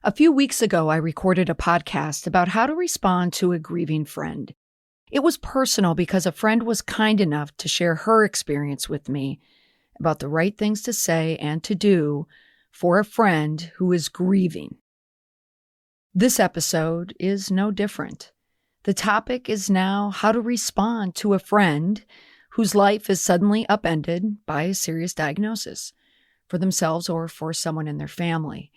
A few weeks ago, I recorded a podcast about how to respond to a grieving friend. It was personal because a friend was kind enough to share her experience with me about the right things to say and to do for a friend who is grieving. This episode is no different. The topic is now how to respond to a friend whose life is suddenly upended by a serious diagnosis for themselves or for someone in their family.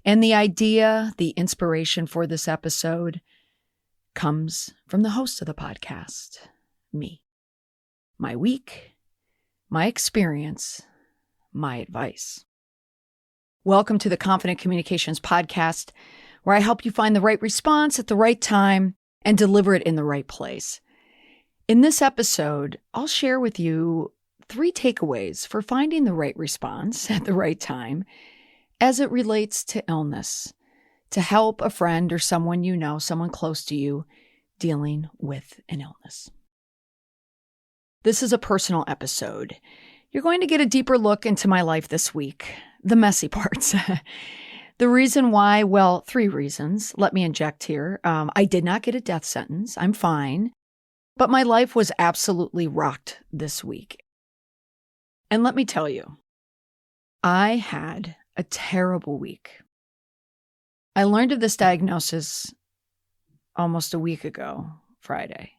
And the idea, the inspiration for this episode comes from the host of the podcast, me. My week, my experience, my advice. Welcome to the Confident Communications Podcast, where I help you find the right response at the right time and deliver it in the right place. In this episode, I'll share with you 3 takeaways for finding the right response at the right time as it relates to illness, to help a friend or someone you know, someone close to you, dealing with an illness. This is a personal episode. You're going to get a deeper look into my life this week, the messy parts. The reason why, well, 3 reasons. Let me inject here. I did not get a death sentence. I'm fine. But my life was absolutely rocked this week. And let me tell you, I had a terrible week. I learned of this diagnosis almost a week ago, Friday.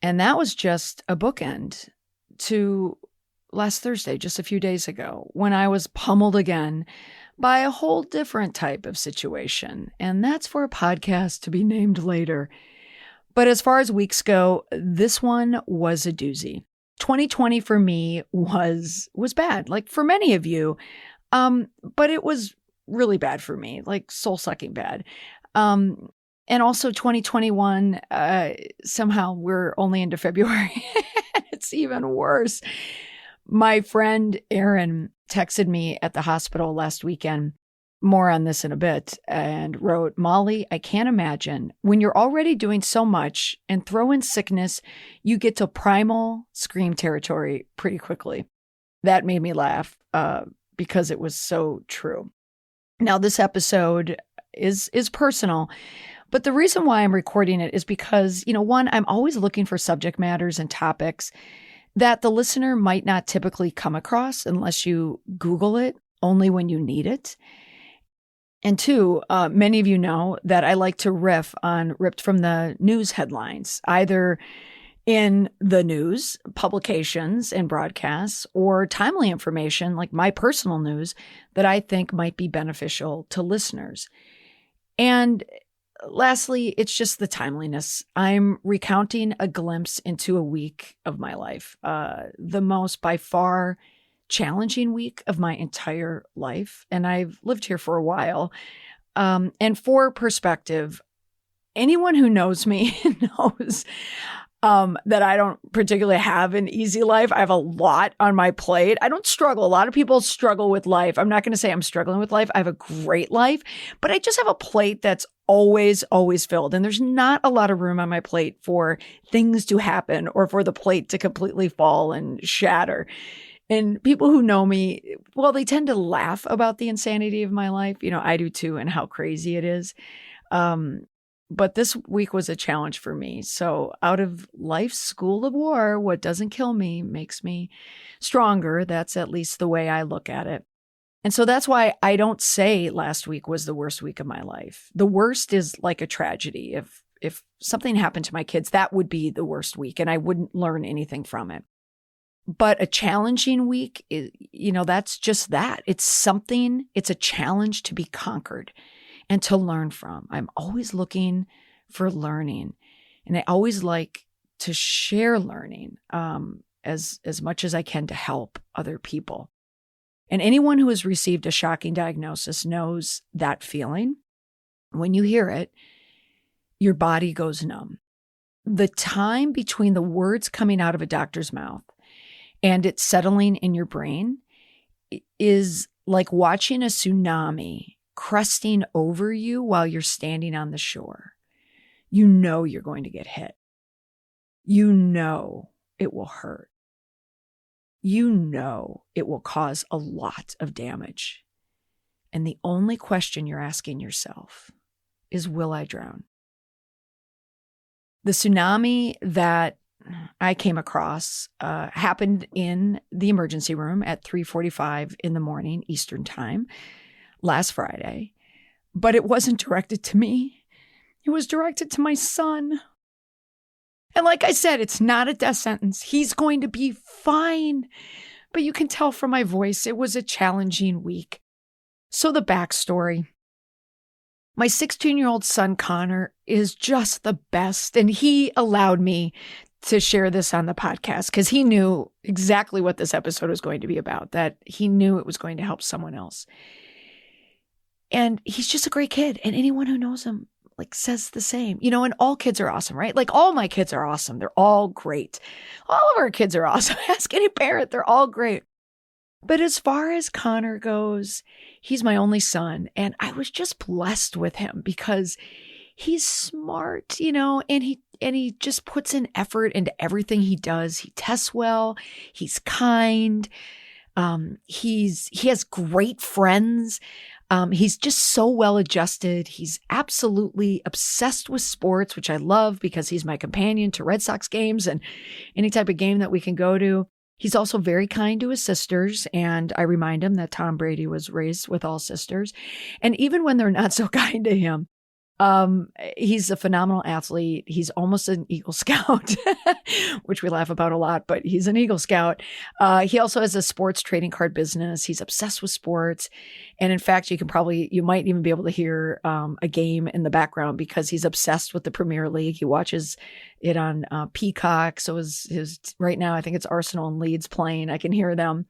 And that was just a bookend to last Thursday, just a few days ago, when I was pummeled again by a whole different type of situation. And that's for a podcast to be named later. But as far as weeks go, this one was a doozy. 2020 for me was bad, like for many of you. But it was really bad for me, like soul-sucking bad. And also 2021, somehow we're only into February. It's even worse. My friend Erin texted me at the hospital last weekend, more on this in a bit, and wrote, "Molly, I can't imagine when you're already doing so much and throw in sickness, you get to primal scream territory pretty quickly." That made me laugh because it was so true. Now, this episode is personal, but the reason why I'm recording it is because, one, I'm always looking for subject matters and topics that the listener might not typically come across unless you Google it only when you need it. And 2, many of you know that I like to riff on ripped from the news headlines, either in the news, publications and broadcasts, or timely information like my personal news that I think might be beneficial to listeners. And lastly, it's just the timeliness. I'm recounting a glimpse into a week of my life, the most by far challenging week of my entire life. And I've lived here for a while. And for perspective, anyone who knows me knows that I don't particularly have an easy life. I have a lot on my plate. I don't struggle. A lot of people struggle with life. I'm not going to say I'm struggling with life. I have a great life, but I just have a plate that's always filled. And there's not a lot of room on my plate for things to happen or for the plate to completely fall and shatter. And people who know me, well, they tend to laugh about the insanity of my life. I do too, and how crazy it is. But this week was a challenge for me. So out of life's school of war, what doesn't kill me makes me stronger. That's at least the way I look at it. And so that's why I don't say last week was the worst week of my life. The worst is like a tragedy. If something happened to my kids, that would be the worst week, and I wouldn't learn anything from it. But a challenging week, that's just that. It's a challenge to be conquered and to learn from. I'm always looking for learning, and I always like to share learning as much as I can to help other people. And anyone who has received a shocking diagnosis knows that feeling. When you hear it, your body goes numb. The time between the words coming out of a doctor's mouth and it's settling in your brain is like watching a tsunami cresting over you while you're standing on the shore. You know you're going to get hit. You know it will hurt. You know it will cause a lot of damage. And the only question you're asking yourself is, will I drown? The tsunami that I came across happened in the emergency room at 3:45 in the morning Eastern time last Friday, but it wasn't directed to me. It was directed to my son. And like I said, it's not a death sentence. He's going to be fine. But you can tell from my voice, it was a challenging week. So the backstory. My 16-year-old son, Connor, is just the best. And he allowed me to share this on the podcast because he knew exactly what this episode was going to be about, that he knew it was going to help someone else. And he's just a great kid. And anyone who knows him, says the same, and all kids are awesome, right? All my kids are awesome. They're all great. All of our kids are awesome. Ask any parent. They're all great. But as far as Connor goes, he's my only son. And I was just blessed with him because he's smart, and he just puts in effort into everything he does. He tests well. He's kind. He has great friends. He's just so well adjusted. He's absolutely obsessed with sports, which I love because he's my companion to Red Sox games and any type of game that we can go to. He's also very kind to his sisters, and I remind him that Tom Brady was raised with all sisters. And even when they're not so kind to him, he's a phenomenal athlete. He's almost an Eagle Scout, which we laugh about a lot, but he's an Eagle Scout. He also has a sports trading card business. He's obsessed with sports. And in fact, you might even be able to hear a game in the background because he's obsessed with the Premier League. He watches it on Peacock. So his right now, I think it's Arsenal and Leeds playing. I can hear them.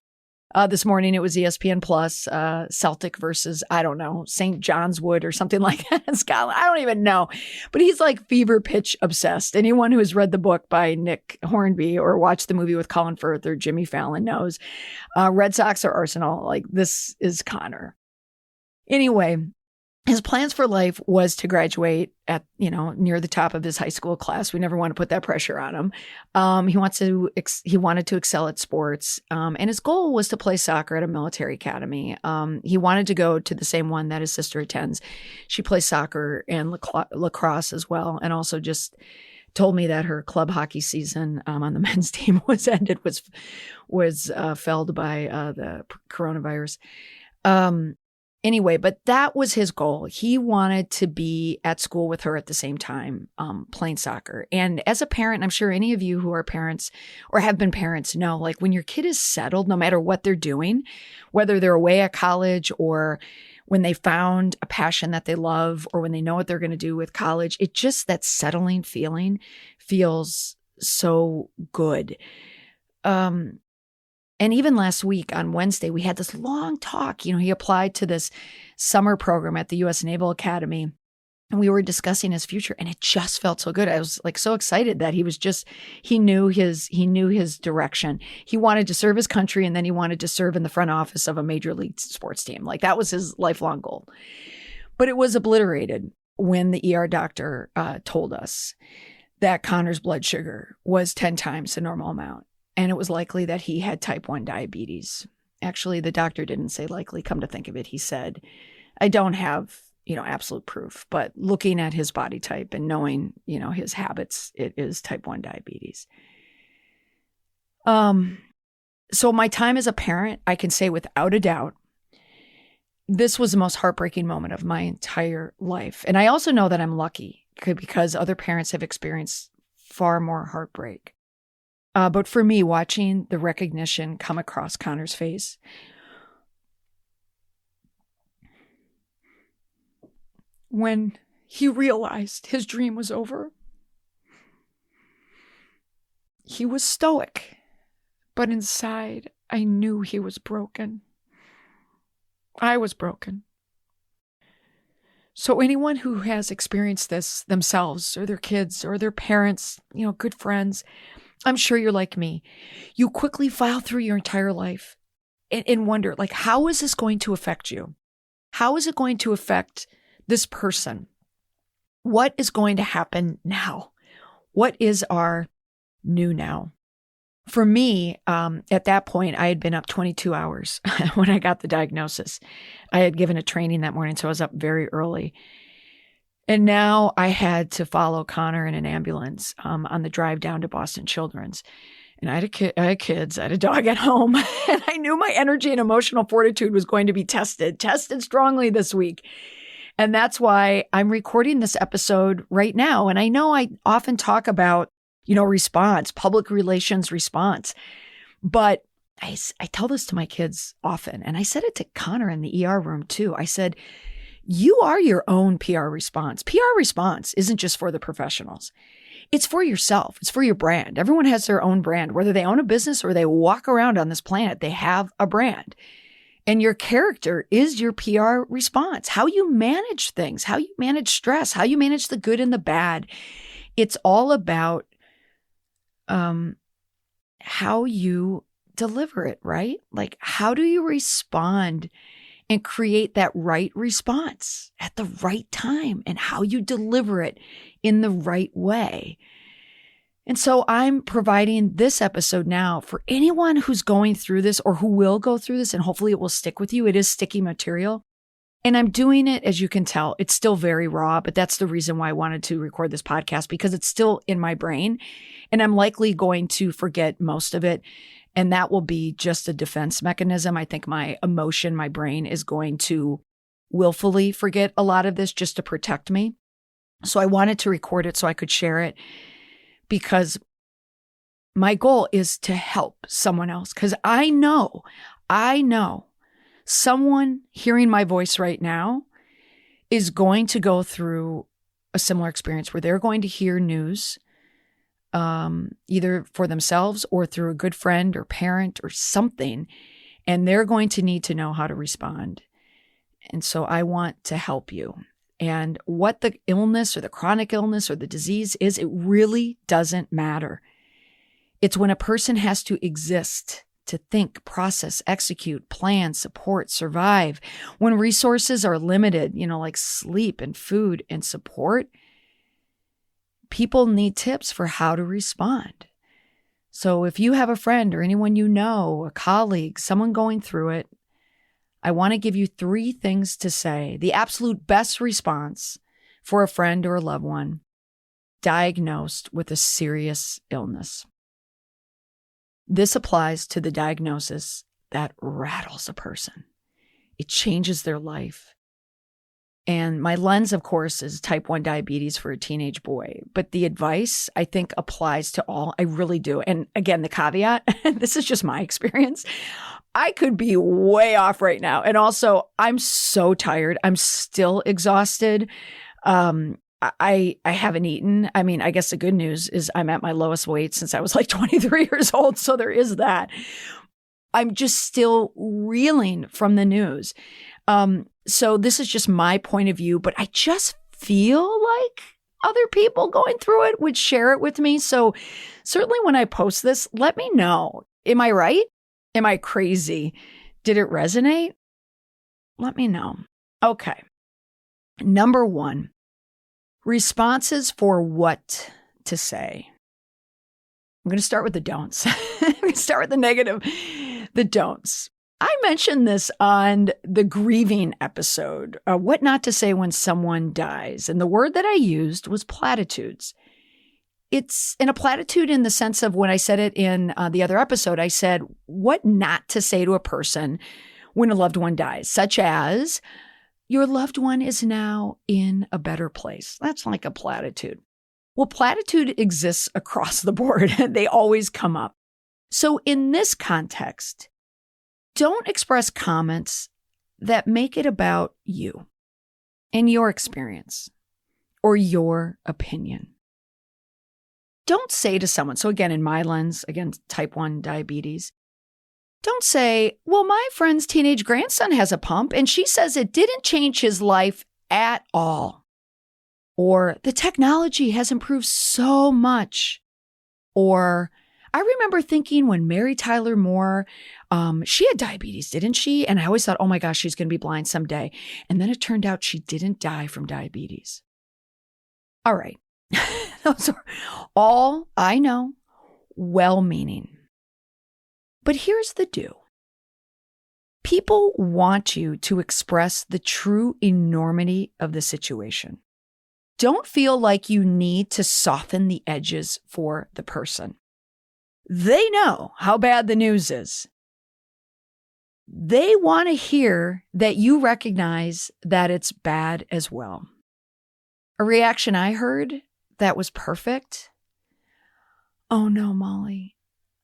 This morning, it was ESPN Plus, Celtic versus, I don't know, St. John's Wood or something like that in Scotland. I don't even know. But he's fever pitch obsessed. Anyone who has read the book by Nick Hornby or watched the movie with Colin Firth or Jimmy Fallon knows Red Sox or Arsenal, this is Connor. Anyway, his plans for life was to graduate at, near the top of his high school class. We never want to put that pressure on him. He wanted to excel at sports. And his goal was to play soccer at a military academy. He wanted to go to the same one that his sister attends. She plays soccer and lacrosse as well. And also just told me that her club hockey season on the men's team was felled by the coronavirus. Anyway, but that was his goal. He wanted to be at school with her at the same time, playing soccer. And as a parent, I'm sure any of you who are parents or have been parents know, when your kid is settled, no matter what they're doing, whether they're away at college or when they found a passion that they love or when they know what they're going to do with college, it just, that settling feeling feels so good. And even last week on Wednesday, we had this long talk. He applied to this summer program at the U.S. Naval Academy, and we were discussing his future, and it just felt so good. I was so excited that he knew his direction. He wanted to serve his country, and then he wanted to serve in the front office of a major league sports team. That was his lifelong goal. But it was obliterated when the ER doctor told us that Connor's blood sugar was 10 times the normal amount. And it was likely that he had type 1 diabetes. Actually, the doctor didn't say likely. Come to think of it, he said, I don't have, absolute proof. But looking at his body type and knowing, his habits, it is type 1 diabetes. So my time as a parent, I can say without a doubt, this was the most heartbreaking moment of my entire life. And I also know that I'm lucky because other parents have experienced far more heartbreak. But for me, watching the recognition come across Connor's face, when he realized his dream was over, he was stoic, but inside I knew he was broken. I was broken. So anyone who has experienced this themselves or their kids or their parents, good friends, I'm sure you're like me. You quickly file through your entire life and wonder, how is this going to affect you? How is it going to affect this person? What is going to happen now? What is our new now? For me, at that point, I had been up 22 hours when I got the diagnosis. I had given a training that morning, so I was up very early. And now I had to follow Connor in an ambulance on the drive down to Boston Children's. And I had kids, I had a dog at home, and I knew my energy and emotional fortitude was going to be tested strongly this week. And that's why I'm recording this episode right now. And I know I often talk about, response, public relations response, but I tell this to my kids often. And I said it to Connor in the ER room too. I said, you are your own PR response. PR response isn't just for the professionals. It's for yourself. It's for your brand. Everyone has their own brand, whether they own a business or they walk around on this planet, they have a brand. And your character is your PR response. How you manage things, how you manage stress, how you manage the good and the bad. It's all about how you deliver it, right? Like, how do you respond and create that right response at the right time, and how you deliver it in the right way. And so I'm providing this episode now for anyone who's going through this or who will go through this, and hopefully it will stick with you. It is sticky material. And I'm doing it, as you can tell, it's still very raw, but that's the reason why I wanted to record this podcast, because it's still in my brain and I'm likely going to forget most of it. And that will be just a defense mechanism. I think my emotion, my brain is going to willfully forget a lot of this just to protect me. So I wanted to record it so I could share it, because my goal is to help someone else. Because I know someone hearing my voice right now is going to go through a similar experience where they're going to hear news, either for themselves or through a good friend or parent or something, and they're going to need to know how to respond. And so I want to help you. And what the illness or the chronic illness or the disease is, it really doesn't matter. It's when a person has to exist, to think, process, execute, plan, support, survive. When resources are limited, like sleep and food and support, people need tips for how to respond. So if you have a friend or anyone you know, a colleague, someone going through it, I want to give you 3 things to say. The absolute best response for a friend or a loved one diagnosed with a serious illness. This applies to the diagnosis that rattles a person. It changes their life. And my lens, of course, is type 1 diabetes for a teenage boy. But the advice, I think, applies to all. I really do. And again, the caveat, this is just my experience. I could be way off right now. And also, I'm so tired. I'm still exhausted. I haven't eaten. I mean, I guess the good news is I'm at my lowest weight since I was like 23 years old. So there is that. I'm just still reeling from the news. So this is just my point of view, but I just feel like other people going through it would share it with me. So certainly when I post this, let me know. Am I right? Am I crazy? Did it resonate? Let me know. Okay. Number 1, responses for what to say. I'm going to start with the don'ts. I'm going to start with the negative, the don'ts. I mentioned this on the grieving episode, what not to say when someone dies. And the word that I used was platitudes. It's in a platitude in the sense of when I said it in the other episode, I said what not to say to a person when a loved one dies, such as, your loved one is now in a better place. That's like a platitude. Well, platitude exists across the board. They always come up. So in this context, don't express comments that make it about you and your experience or your opinion. Don't say to someone, so again, in my lens, again, type 1 diabetes, don't say, well, my friend's teenage grandson has a pump and she says it didn't change his life at all. Or the technology has improved so much. Or I remember thinking when Mary Tyler Moore, she had diabetes, didn't she? And I always thought, oh my gosh, she's going to be blind someday. And then it turned out she didn't die from diabetes. All right. Those are all, I know, well-meaning. But here's the do. People want you to express the true enormity of the situation. Don't feel like you need to soften the edges for the person. They know how bad the news is. They want to hear that you recognize that it's bad as well. A reaction I heard that was perfect. Oh no, Molly,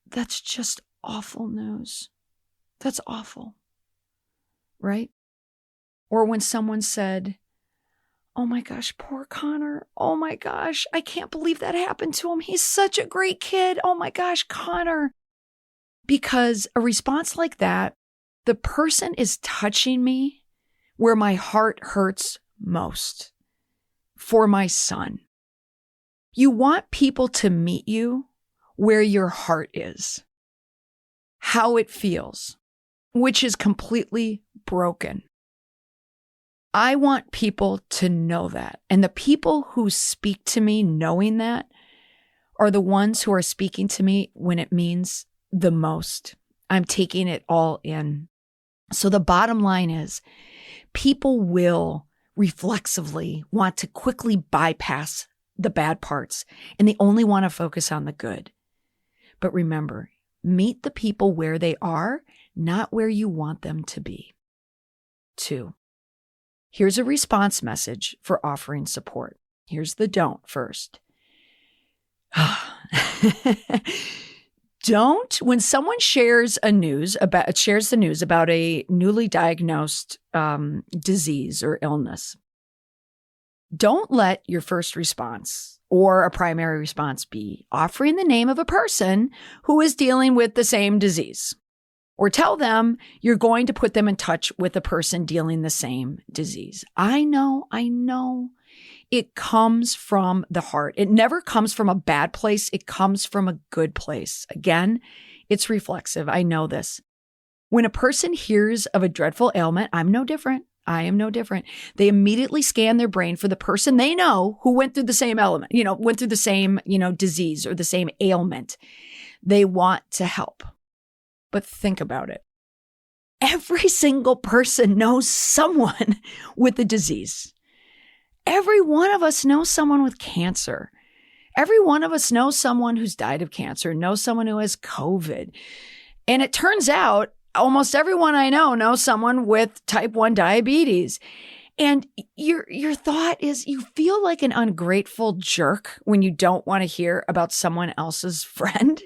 that's just awful news. That's awful. Right? Or when someone said, oh my gosh, poor Connor. Oh my gosh, I can't believe that happened to him. He's such a great kid. Oh my gosh, Connor. Because a response like that, the person is touching me where my heart hurts most, for my son. You want people to meet you where your heart is, how it feels, which is completely broken. I want people to know that. And the people who speak to me knowing that are the ones who are speaking to me when it means the most. I'm taking it all in. So the bottom line is, people will reflexively want to quickly bypass the bad parts, and they only want to focus on the good. But remember, meet the people where they are, not where you want them to be. 2. Here's a response message for offering support. Here's the don't first. Don't, when someone shares the news about a newly diagnosed disease or illness, don't let your first response or a primary response be offering the name of a person who is dealing with the same disease. Or tell them you're going to put them in touch with a person dealing the same disease. I know. It comes from the heart. It never comes from a bad place. It comes from a good place. Again, it's reflexive. I know this. When a person hears of a dreadful ailment, I'm no different. I am no different. They immediately scan their brain for the person they know who went through the same disease or the same ailment. They want to help. But think about it. Every single person knows someone with a disease. Every one of us knows someone with cancer. Every one of us knows someone who's died of cancer, knows someone who has COVID. And it turns out almost everyone I know knows someone with type 1 diabetes. And your thought is you feel like an ungrateful jerk when you don't want to hear about someone else's friend.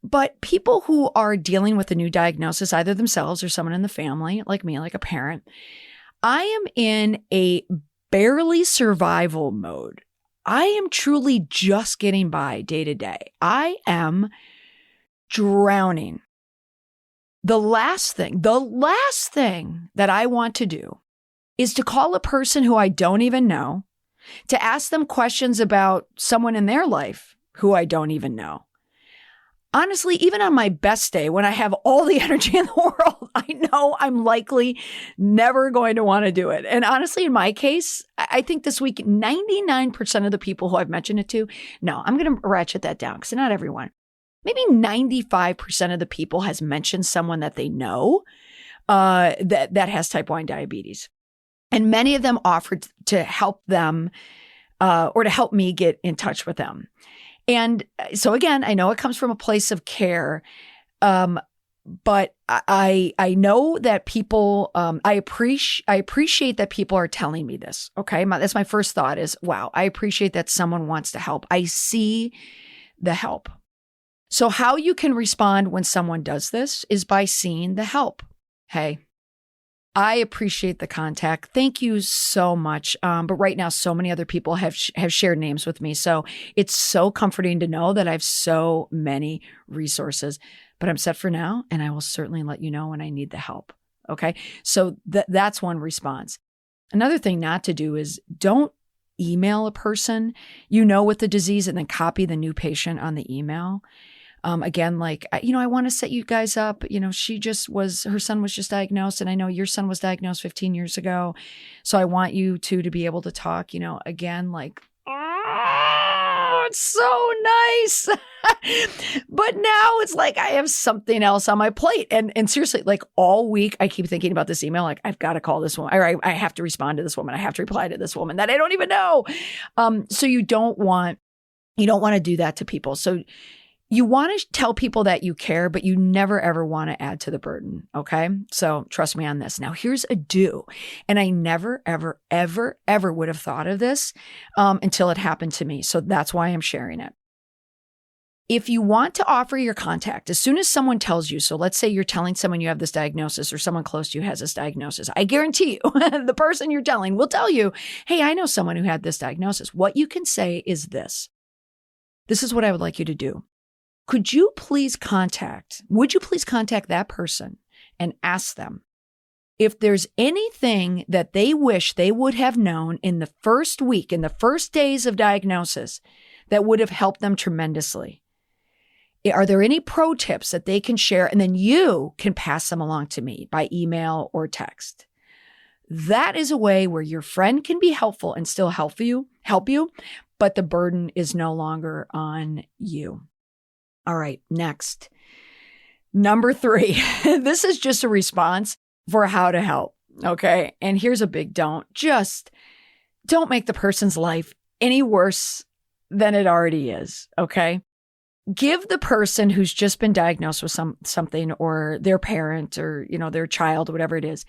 But people who are dealing with a new diagnosis, either themselves or someone in the family, like me, like a parent, I am in a barely survival mode. I am truly just getting by day to day. I am drowning. The last thing that I want to do is to call a person who I don't even know, to ask them questions about someone in their life who I don't even know. Honestly, even on my best day, when I have all the energy in the world, I know I'm likely never going to want to do it. And honestly, in my case, I think this week, 99% of the people who I've mentioned it to, no, I'm going to ratchet that down because not everyone. Maybe 95% of the people has mentioned someone that they know that has type 1 diabetes. And many of them offered to help them or to help me get in touch with them. And so again, I know it comes from a place of care, but I know that people, I appreciate that people are telling me this. Okay, that's my first thought is, wow, I appreciate that someone wants to help. I see the help. So how you can respond when someone does this is by seeing the help. Hey, I appreciate the contact. Thank you so much. But right now, so many other people have shared names with me. So it's so comforting to know that I have so many resources. But I'm set for now, and I will certainly let you know when I need the help. Okay? So that's one response. Another thing not to do is don't email a person with the disease and then copy the new patient on the email. Again, like, I want to set you guys up. Her son was just diagnosed, and I know your son was diagnosed 15 years ago. So I want you two to be able to talk, again, like, it's so nice. But now it's like I have something else on my plate. And seriously, like all week, I keep thinking about this email. Like, I've got to call this woman. Or I have to respond to this woman. I have to reply to this woman that I don't even know. So you don't want to do that to people. So you want to tell people that you care, but you never, ever want to add to the burden. Okay. So trust me on this. Now here's a do. And I never, ever, ever, ever would have thought of this until it happened to me. So that's why I'm sharing it. If you want to offer your contact, as soon as someone tells you, so let's say you're telling someone you have this diagnosis or someone close to you has this diagnosis, I guarantee you, the person you're telling will tell you, hey, I know someone who had this diagnosis. What you can say is this. This is what I would like you to do. Would you please contact that person and ask them if there's anything that they wish they would have known in the first week, in the first days of diagnosis, that would have helped them tremendously? Are there any pro tips that they can share? And then you can pass them along to me by email or text. That is a way where your friend can be helpful and still help you, but the burden is no longer on you. All right, next. Number 3, this is just a response for how to help, okay? And here's a big don't. Just don't make the person's life any worse than it already is, okay? Give the person who's just been diagnosed with something or their parent or, their child, whatever it is,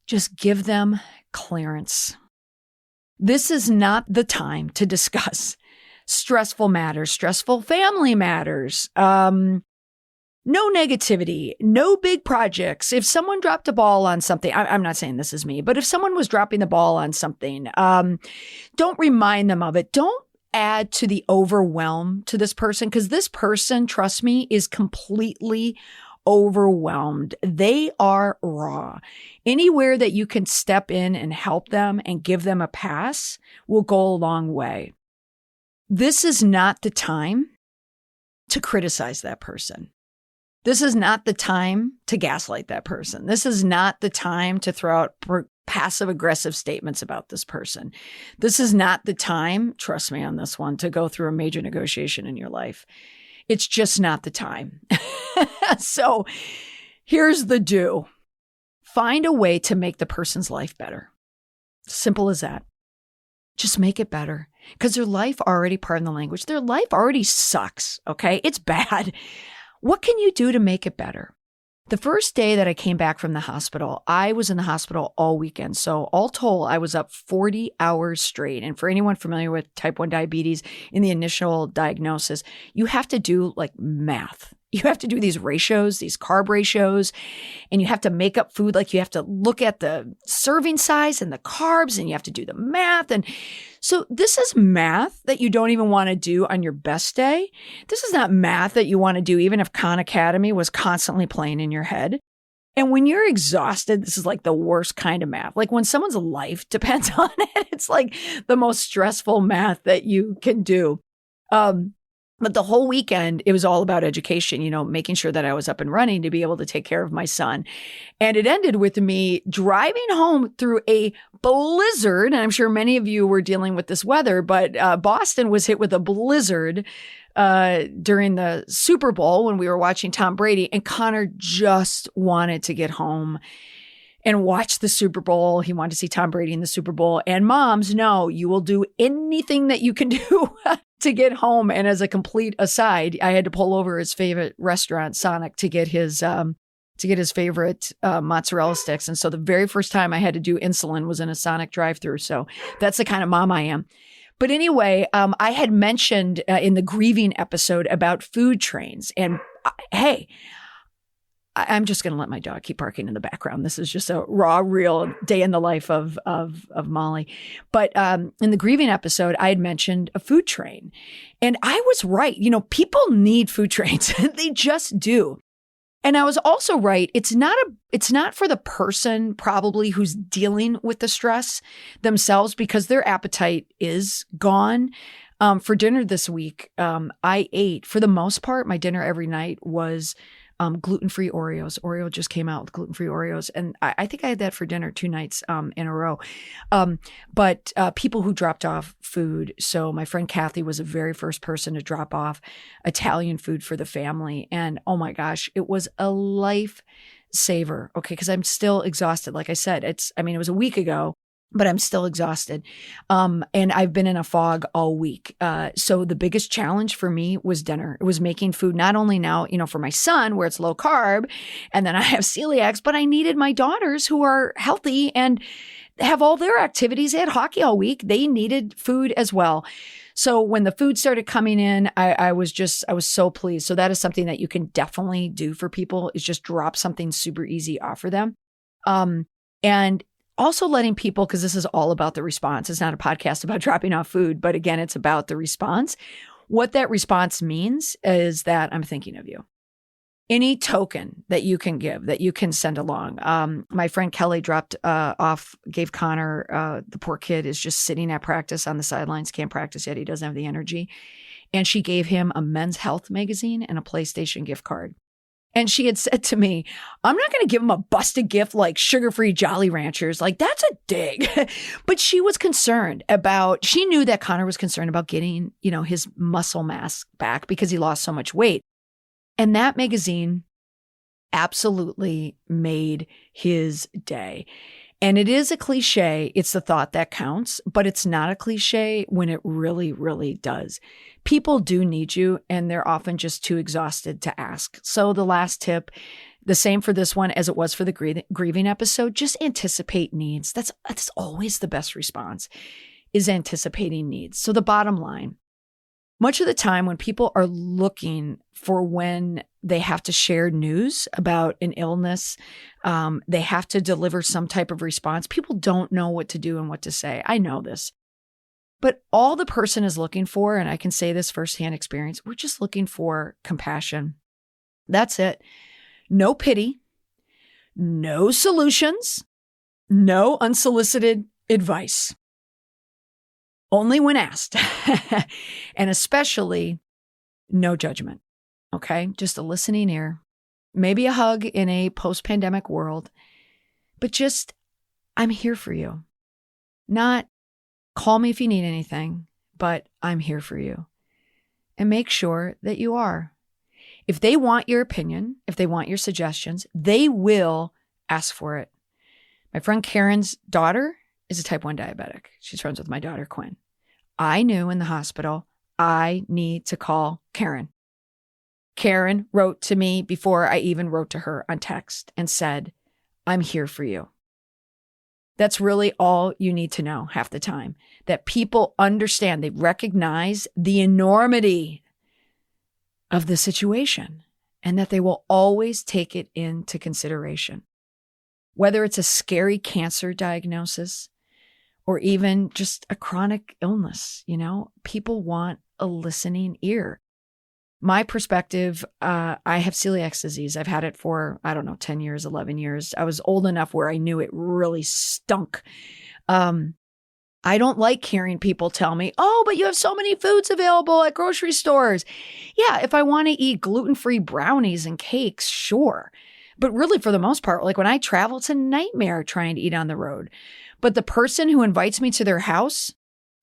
just give them clearance. This is not the time to discuss stressful matters, stressful family matters, no negativity, no big projects. If someone dropped a ball on something, I'm not saying this is me, but if someone was dropping the ball on something, don't remind them of it. Don't add to the overwhelm to this person, because this person, trust me, is completely overwhelmed. They are raw. Anywhere that you can step in and help them and give them a pass will go a long way. This is not the time to criticize that person. This is not the time to gaslight that person. This is not the time to throw out passive-aggressive statements about this person. This is not the time, trust me on this one, to go through a major negotiation in your life. It's just not the time. So here's the do. Find a way to make the person's life better. Simple as that. Just make it better. Because their life already, pardon the language, their life already sucks, okay? It's bad. What can you do to make it better? The first day that I came back from the hospital, I was in the hospital all weekend. So all told, I was up 40 hours straight. And for anyone familiar with type 1 diabetes, in the initial diagnosis, you have to do like math. You have to do these ratios, these carb ratios, and you have to make up food. Like you have to look at the serving size and the carbs, and you have to do the math. And so this is math that you don't even want to do on your best day. This is not math that you want to do even if Khan Academy was constantly playing in your head. And when you're exhausted, this is like the worst kind of math. Like when someone's life depends on it, it's like the most stressful math that you can do. But the whole weekend, it was all about education, making sure that I was up and running to be able to take care of my son. And it ended with me driving home through a blizzard. And I'm sure many of you were dealing with this weather, but Boston was hit with a blizzard during the Super Bowl when we were watching Tom Brady. And Connor just wanted to get home and watch the Super Bowl. He wanted to see Tom Brady in the Super Bowl. And moms, no, you will do anything that you can do to get home. And as a complete aside, I had to pull over his favorite restaurant, Sonic, to get his favorite mozzarella sticks. And so the very first time I had to do insulin was in a Sonic drive-thru. So that's the kind of mom I am. But anyway, I had mentioned in the grieving episode about food trains. And hey, I'm just going to let my dog keep barking in the background. This is just a raw, real day in the life of Molly. But in the grieving episode, I had mentioned a food train. And I was right. People need food trains. They just do. And I was also right. It's not for the person probably who's dealing with the stress themselves, because their appetite is gone. For dinner this week, I ate, for the most part, my dinner every night was gluten-free Oreos. Oreo just came out with gluten-free Oreos. And I think I had that for dinner 2 nights in a row. But people who dropped off food. So my friend Kathy was the very first person to drop off Italian food for the family. And oh my gosh, it was a lifesaver. Okay, because I'm still exhausted. Like I said, it was a week ago, but I'm still exhausted. And I've been in a fog all week. So the biggest challenge for me was dinner. It was making food, not only now, for my son where it's low carb and then I have celiacs, but I needed my daughters who are healthy and have all their activities. They had hockey all week. They needed food as well. So when the food started coming in, I was so pleased. So that is something that you can definitely do for people, is just drop something super easy off for them. And also letting people, because this is all about the response. It's not a podcast about dropping off food, but again, it's about the response. What that response means is that I'm thinking of you. Any token that you can give, that you can send along. My friend Kelly gave Connor, the poor kid is just sitting at practice on the sidelines, can't practice yet. He doesn't have the energy. And she gave him a Men's Health magazine and a PlayStation gift card. And she had said to me, I'm not going to give him a busted gift like sugar-free Jolly Ranchers. Like, that's a dig. But she was concerned she knew that Connor was concerned about getting, his muscle mass back because he lost so much weight. And that magazine absolutely made his day. And it is a cliche. It's the thought that counts, but it's not a cliche when it really, really does. People do need you, and they're often just too exhausted to ask. So the last tip, the same for this one as it was for the grieving episode, just anticipate needs. That's always the best response, is anticipating needs. So the bottom line, much of the time when people are looking for when they have to share news about an illness, they have to deliver some type of response. People don't know what to do and what to say. I know this. But all the person is looking for, and I can say this firsthand experience, we're just looking for compassion. That's it. No pity, no solutions, no unsolicited advice. Only when asked, and especially no judgment, okay? Just a listening ear, maybe a hug in a post-pandemic world, but just, I'm here for you. Not call me if you need anything, but I'm here for you. And make sure that you are. If they want your opinion, if they want your suggestions, they will ask for it. My friend Karen's daughter is a type 1 diabetic. She's friends with my daughter, Quinn. I knew in the hospital, I need to call Karen. Karen wrote to me before I even wrote to her on text and said, I'm here for you. That's really all you need to know half the time, that people understand, they recognize the enormity of the situation and that they will always take it into consideration. Whether it's a scary cancer diagnosis or even just a chronic illness, people want a listening ear. My perspective, I have celiac disease. I've had it for, 10 years, 11 years. I was old enough where I knew it really stunk. I don't like hearing people tell me, oh, but you have so many foods available at grocery stores. Yeah, if I want to eat gluten-free brownies and cakes, sure. But really, for the most part, like when I travel, it's a nightmare trying to eat on the road. But the person who invites me to their house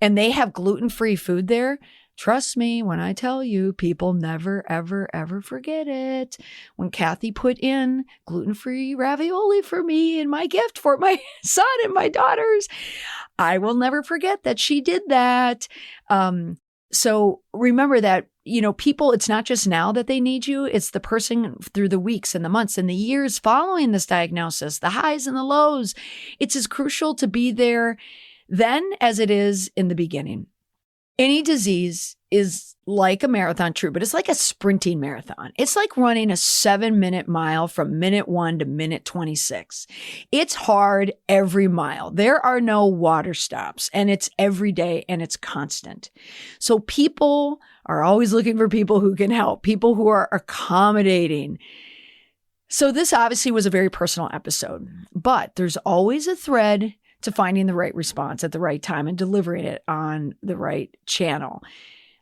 and they have gluten-free food there, trust me when I tell you, people never, ever, ever forget it. When Kathy put in gluten-free ravioli for me and my gift for my son and my daughters, I will never forget that she did that. So remember that, people, it's not just now that they need you. It's the person through the weeks and the months and the years following this diagnosis, the highs and the lows. It's as crucial to be there then as it is in the beginning. Any disease is like a marathon, true, but it's like a sprinting marathon. It's like running a 7-minute mile from minute 1 to minute 26. It's hard every mile. There are no water stops, and it's every day and it's constant. So people are always looking for people who can help, people who are accommodating. So this obviously was a very personal episode, but there's always a thread to finding the right response at the right time and delivering it on the right channel.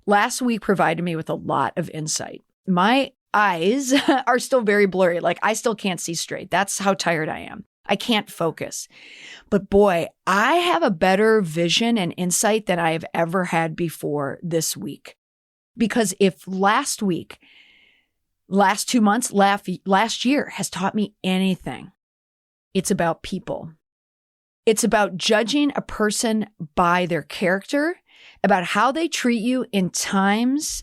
Last week provided me with a lot of insight. My eyes are still very blurry. Like I still can't see straight. That's how tired I am. I can't focus. But boy, I have a better vision and insight than I have ever had before this week. Because if last week, last 2 months, last year has taught me anything, it's about people. It's about judging a person by their character, about how they treat you in times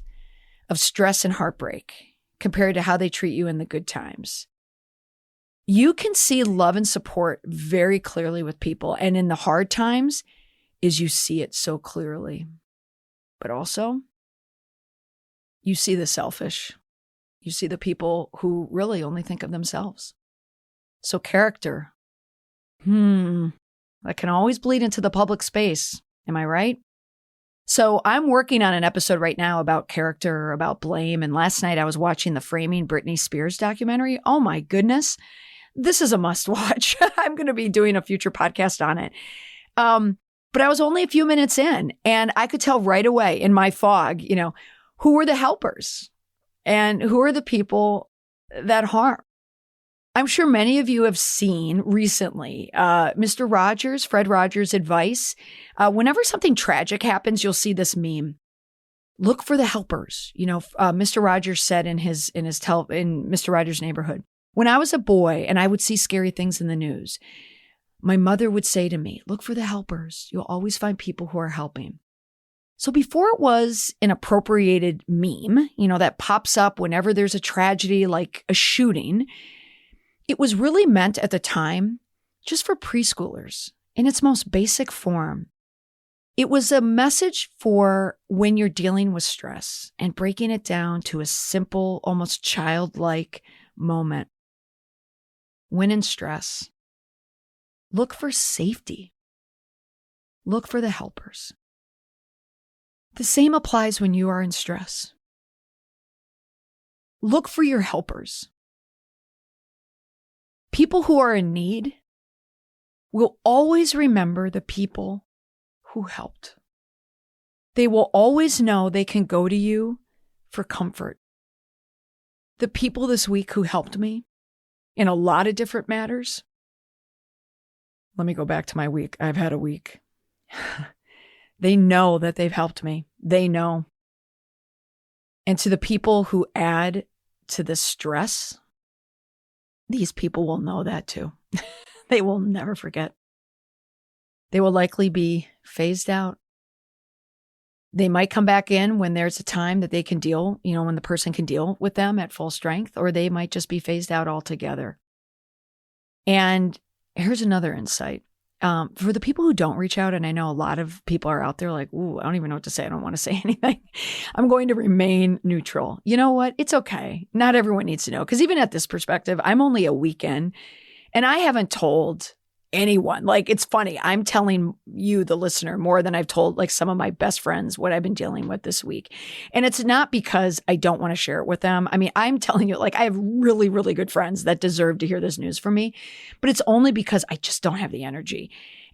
of stress and heartbreak compared to how they treat you in the good times. You can see love and support very clearly with people. And in the hard times is you see it so clearly. But also, you see the selfish. You see the people who really only think of themselves. So character, that can always bleed into the public space. Am I right? So I'm working on an episode right now about character, about blame. And last night I was watching the Framing Britney Spears documentary. Oh my goodness. This is a must watch. I'm going to be doing a future podcast on it. But I was only a few minutes in and I could tell right away in my fog, who were the helpers and who are the people that harm. I'm sure many of you have seen recently Mr. Rogers, Fred Rogers' advice. Whenever something tragic happens, you'll see this meme. Look for the helpers. Mr. Rogers said in Mr. Rogers' Neighborhood, when I was a boy and I would see scary things in the news, my mother would say to me, look for the helpers. You'll always find people who are helping. So before it was an appropriated meme, that pops up whenever there's a tragedy like a shooting, it was really meant at the time just for preschoolers in its most basic form. It was a message for when you're dealing with stress and breaking it down to a simple, almost childlike moment. When in stress, look for safety. Look for the helpers. The same applies when you are in stress. Look for your helpers. People who are in need will always remember the people who helped. They will always know they can go to you for comfort. The people this week who helped me in a lot of different matters. Let me go back to my week. I've had a week. They know that they've helped me. They know. And to the people who add to the stress, these people will know that too. They will never forget. They will likely be phased out. They might come back in when there's a time that they can deal, when the person can deal with them at full strength, or they might just be phased out altogether. And here's another insight. For the people who don't reach out, and I know a lot of people are out there like, ooh, I don't even know what to say. I don't want to say anything. I'm going to remain neutral. You know what? It's okay. Not everyone needs to know. Because even at this perspective, I'm only a weekend and I haven't told anyone. Like, it's funny. I'm telling you, the listener, more than I've told like some of my best friends what I've been dealing with this week. And it's not because I don't want to share it with them. I mean, I'm telling you, like, I have really, really good friends that deserve to hear this news from me, but it's only because I just don't have the energy.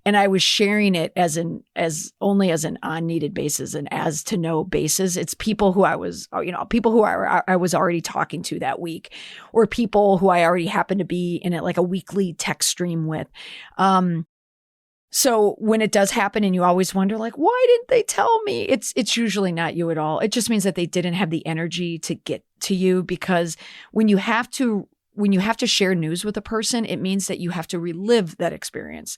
And I was sharing it as only as an on needed basis and as to know basis. It's people who I was already talking to that week, or people who I already happen to be in it like a weekly text stream with. So when it does happen and you always wonder like, why didn't they tell me? It's usually not you at all. It just means that they didn't have the energy to get to you, because when you have to share news with a person, it means that you have to relive that experience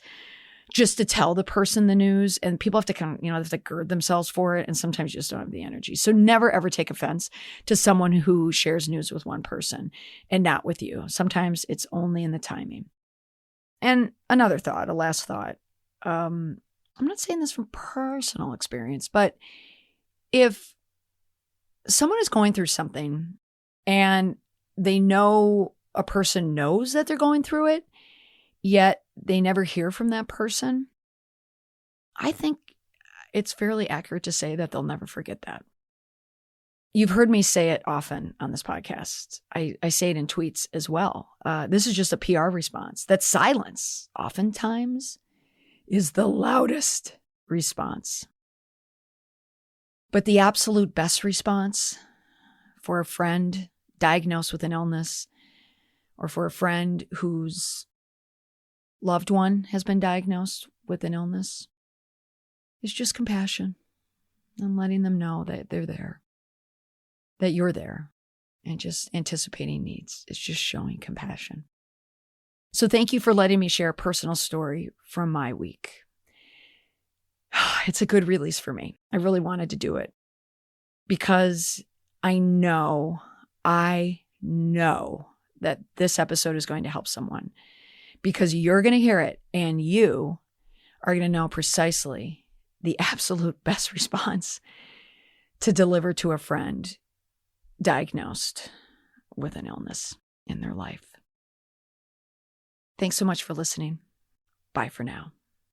just to tell the person the news, and people have to they have to gird themselves for it. And sometimes you just don't have the energy. So never ever take offense to someone who shares news with one person and not with you. Sometimes it's only in the timing. And another thought, a last thought. I'm not saying this from personal experience, but if someone is going through something and they know a person knows that they're going through it, yet they never hear from that person, I think it's fairly accurate to say that they'll never forget that. You've heard me say it often on this podcast. I say it in tweets as well. This is just a PR response. That silence oftentimes is the loudest response. But the absolute best response for a friend diagnosed with an illness, or for a friend whose loved one has been diagnosed with an illness, is just compassion and letting them know that they're there, that you're there, and just anticipating needs. It's just showing compassion. So thank you for letting me share a personal story from my week. It's a good release for me. I really wanted to do it because I know that this episode is going to help someone, because you're going to hear it and you are going to know precisely the absolute best response to deliver to a friend diagnosed with an illness in their life. Thanks so much for listening. Bye for now.